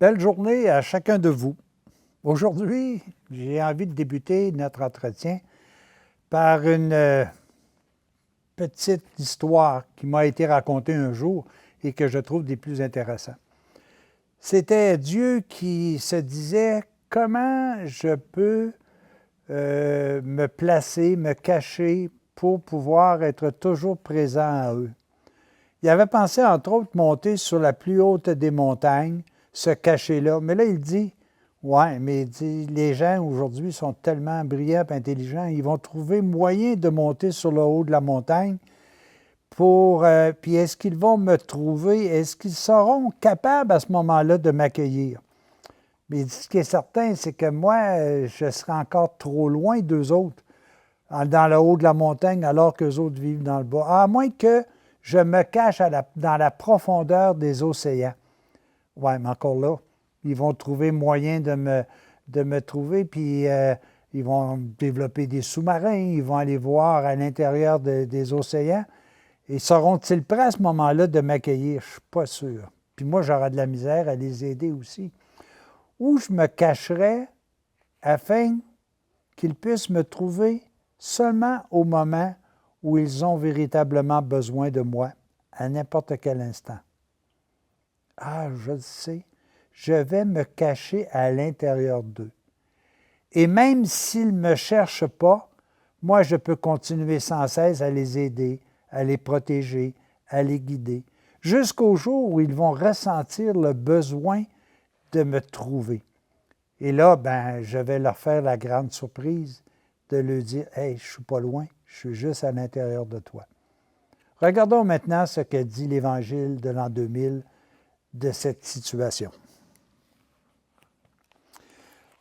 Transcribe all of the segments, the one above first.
Belle journée à chacun de vous. Aujourd'hui, j'ai envie de débuter notre entretien par une petite histoire qui m'a été racontée un jour et que je trouve des plus intéressants. C'était Dieu qui se disait comment je peux me placer, me cacher pour pouvoir être toujours présent à eux. Il avait pensé, entre autres, monter sur la plus haute des montagnes, se cacher là. Mais là, il dit, ouais, mais il dit, les gens aujourd'hui sont tellement brillants et intelligents, ils vont trouver moyen de monter sur le haut de la montagne pour... puis est-ce qu'ils vont me trouver? Est-ce qu'ils seront capables à ce moment-là de m'accueillir? Mais ce qui est certain, c'est que moi, je serai encore trop loin d'eux autres, dans le haut de la montagne, alors qu'eux autres vivent dans le bas. À moins que je me cache dans la profondeur des océans. Oui, mais encore là, ils vont trouver moyen de me trouver, puis ils vont développer des sous-marins, ils vont aller voir à l'intérieur des océans. Et seront-ils prêts à ce moment-là de m'accueillir? Je ne suis pas sûr. Puis moi, j'aurai de la misère à les aider aussi. Ou je me cacherai afin qu'ils puissent me trouver seulement au moment où ils ont véritablement besoin de moi, à n'importe quel instant. Ah, je le sais, je vais me cacher à l'intérieur d'eux. Et même s'ils ne me cherchent pas, moi, je peux continuer sans cesse à les aider, à les protéger, à les guider, jusqu'au jour où ils vont ressentir le besoin de me trouver. Et là, je vais leur faire la grande surprise de leur dire « Hey, je ne suis pas loin, je suis juste à l'intérieur de toi. » Regardons maintenant ce que dit l'Évangile de l'an 2000 de cette situation.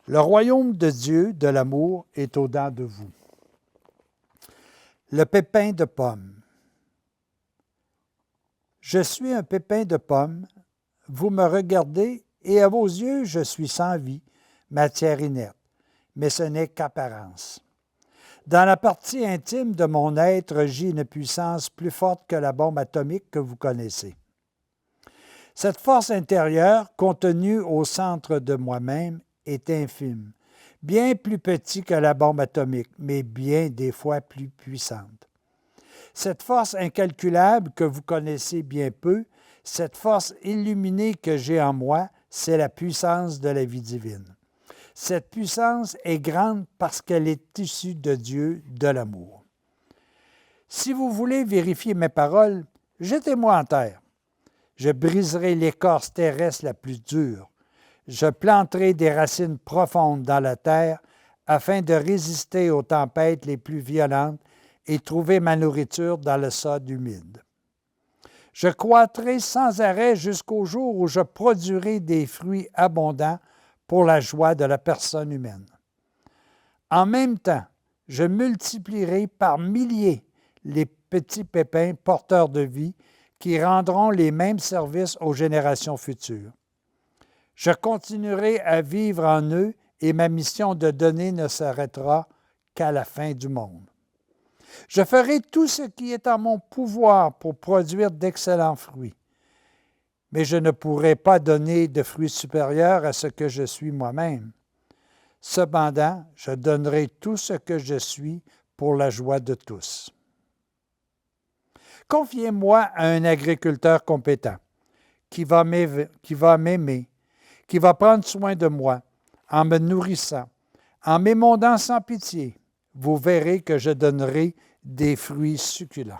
Le royaume de Dieu, de l'amour, est au-dedans de vous. Le pépin de pomme. Je suis un pépin de pomme, vous me regardez, et à vos yeux, je suis sans vie, matière inerte, mais ce n'est qu'apparence. Dans la partie intime de mon être gît une puissance plus forte que la bombe atomique que vous connaissez. Cette force intérieure, contenue au centre de moi-même, est infime, bien plus petite que la bombe atomique, mais bien des fois plus puissante. Cette force incalculable que vous connaissez bien peu, cette force illuminée que j'ai en moi, c'est la puissance de la vie divine. Cette puissance est grande parce qu'elle est issue de Dieu, de l'amour. Si vous voulez vérifier mes paroles, jetez-moi en terre. Je briserai l'écorce terrestre la plus dure. Je planterai des racines profondes dans la terre afin de résister aux tempêtes les plus violentes et trouver ma nourriture dans le sol humide. Je croîtrai sans arrêt jusqu'au jour où je produirai des fruits abondants pour la joie de la personne humaine. En même temps, je multiplierai par milliers les petits pépins porteurs de vie qui rendront les mêmes services aux générations futures. Je continuerai à vivre en eux et ma mission de donner ne s'arrêtera qu'à la fin du monde. Je ferai tout ce qui est en mon pouvoir pour produire d'excellents fruits, mais je ne pourrai pas donner de fruits supérieurs à ce que je suis moi-même. Cependant, je donnerai tout ce que je suis pour la joie de tous. Confiez-moi à un agriculteur compétent qui va m'aimer, qui va prendre soin de moi en me nourrissant, en m'émondant sans pitié. Vous verrez que je donnerai des fruits succulents.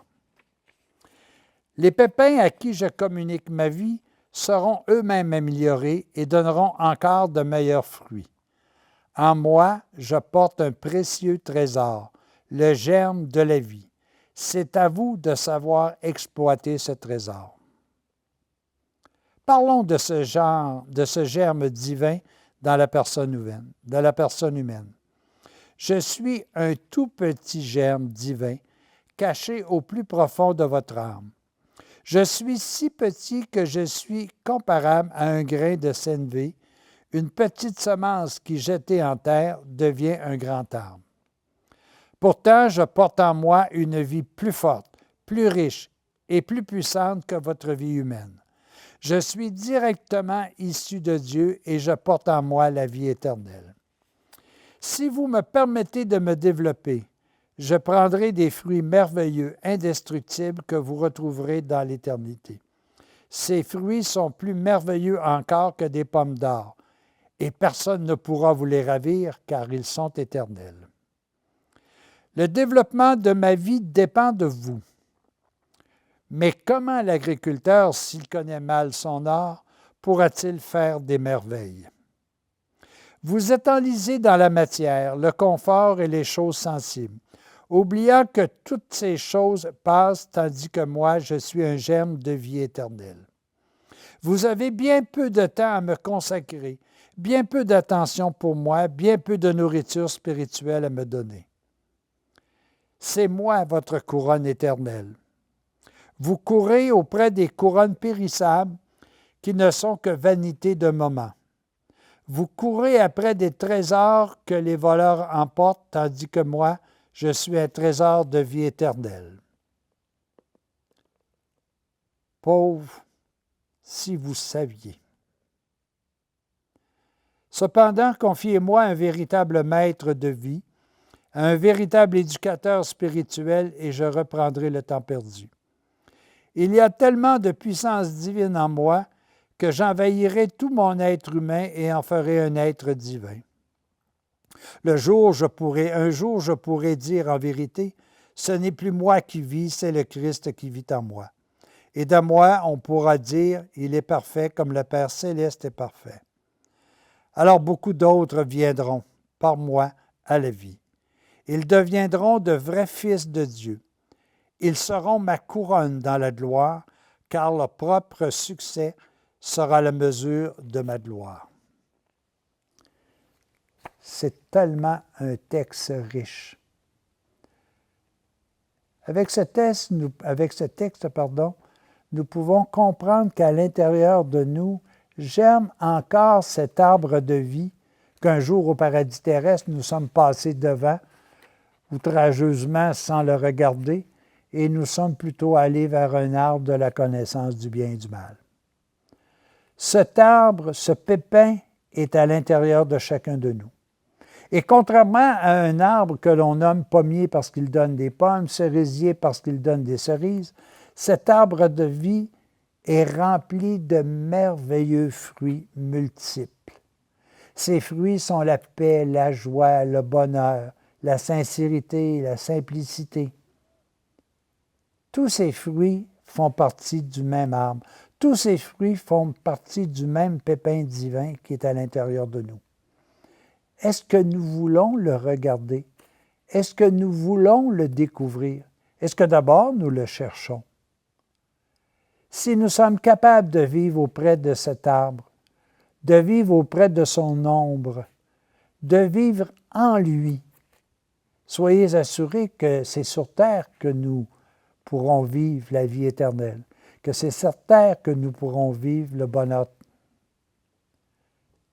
Les pépins à qui je communique ma vie seront eux-mêmes améliorés et donneront encore de meilleurs fruits. En moi, je porte un précieux trésor, le germe de la vie. C'est à vous de savoir exploiter ce trésor. Parlons de ce germe divin dans la personne humaine. Je suis un tout petit germe divin caché au plus profond de votre âme. Je suis si petit que je suis comparable à un grain de sénévé. Une petite semence qui, jetée en terre, devient un grand arbre. Pourtant, je porte en moi une vie plus forte, plus riche et plus puissante que votre vie humaine. Je suis directement issu de Dieu et je porte en moi la vie éternelle. Si vous me permettez de me développer, je prendrai des fruits merveilleux, indestructibles que vous retrouverez dans l'éternité. Ces fruits sont plus merveilleux encore que des pommes d'or, et personne ne pourra vous les ravir car ils sont éternels. Le développement de ma vie dépend de vous. Mais comment l'agriculteur, s'il connaît mal son art, pourra-t-il faire des merveilles? Vous êtes enlisés dans la matière, le confort et les choses sensibles, oubliant que toutes ces choses passent tandis que moi, je suis un germe de vie éternelle. Vous avez bien peu de temps à me consacrer, bien peu d'attention pour moi, bien peu de nourriture spirituelle à me donner. C'est moi votre couronne éternelle. Vous courez auprès des couronnes périssables qui ne sont que vanité de moment. Vous courez après des trésors que les voleurs emportent, tandis que moi, je suis un trésor de vie éternelle. Pauvre, si vous saviez. Cependant, confiez-moi un véritable maître de vie, un véritable éducateur spirituel, et je reprendrai le temps perdu. Il y a tellement de puissance divine en moi que j'envahirai tout mon être humain et en ferai un être divin. Un jour, je pourrai dire en vérité, ce n'est plus moi qui vis, c'est le Christ qui vit en moi. Et de moi, on pourra dire, il est parfait comme le Père céleste est parfait. Alors beaucoup d'autres viendront, par moi, à la vie. Ils deviendront de vrais fils de Dieu. Ils seront ma couronne dans la gloire, car leur propre succès sera la mesure de ma gloire. C'est tellement un texte riche. Avec ce texte, nous pouvons comprendre qu'à l'intérieur de nous germe encore cet arbre de vie qu'un jour au paradis terrestre, nous sommes passés devant, outrageusement sans le regarder, et nous sommes plutôt allés vers un arbre de la connaissance du bien et du mal. Cet arbre, ce pépin, est à l'intérieur de chacun de nous. Et contrairement à un arbre que l'on nomme pommier parce qu'il donne des pommes, cerisier parce qu'il donne des cerises, cet arbre de vie est rempli de merveilleux fruits multiples. Ces fruits sont la paix, la joie, le bonheur, la sincérité, la simplicité. Tous ces fruits font partie du même arbre. Tous ces fruits font partie du même pépin divin qui est à l'intérieur de nous. Est-ce que nous voulons le regarder? Est-ce que nous voulons le découvrir? Est-ce que d'abord nous le cherchons? Si nous sommes capables de vivre auprès de cet arbre, de vivre auprès de son ombre, de vivre en lui, soyez assurés que c'est sur terre que nous pourrons vivre la vie éternelle, que c'est sur terre que nous pourrons vivre le bonheur.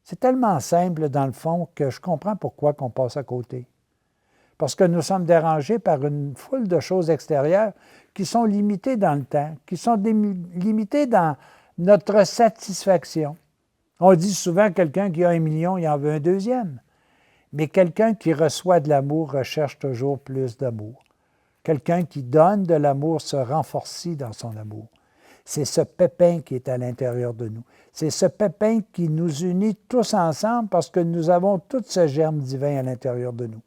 C'est tellement simple dans le fond que je comprends pourquoi on passe à côté. Parce que nous sommes dérangés par une foule de choses extérieures qui sont limitées dans le temps, qui sont limitées dans notre satisfaction. On dit souvent que quelqu'un qui a 1 million, il en veut un deuxième. Mais quelqu'un qui reçoit de l'amour recherche toujours plus d'amour. Quelqu'un qui donne de l'amour se renforce dans son amour. C'est ce pépin qui est à l'intérieur de nous. C'est ce pépin qui nous unit tous ensemble parce que nous avons tout ce germe divin à l'intérieur de nous.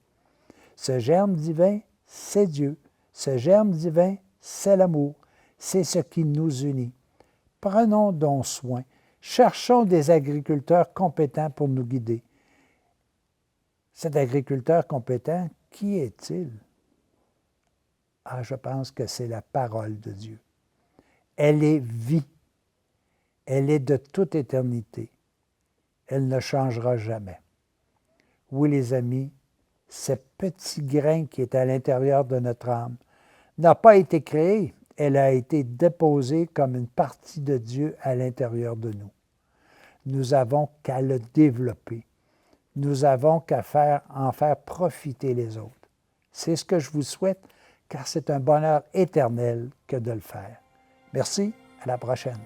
Ce germe divin, c'est Dieu. Ce germe divin, c'est l'amour. C'est ce qui nous unit. Prenons donc soin. Cherchons des agriculteurs compétents pour nous guider. Cet agriculteur compétent, qui est-il? Je pense que c'est la parole de Dieu. Elle est vie. Elle est de toute éternité. Elle ne changera jamais. Oui, les amis, ce petit grain qui est à l'intérieur de notre âme n'a pas été créé. Elle a été déposée comme une partie de Dieu à l'intérieur de nous. Nous n'avons qu'à le développer. Nous avons qu'à en faire profiter les autres. C'est ce que je vous souhaite, car c'est un bonheur éternel que de le faire. Merci, à la prochaine.